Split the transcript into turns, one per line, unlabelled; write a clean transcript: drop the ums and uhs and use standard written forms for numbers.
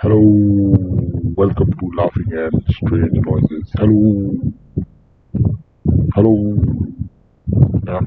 Hello, welcome to Laughing and Strange Noises. Hello, hello. Yeah.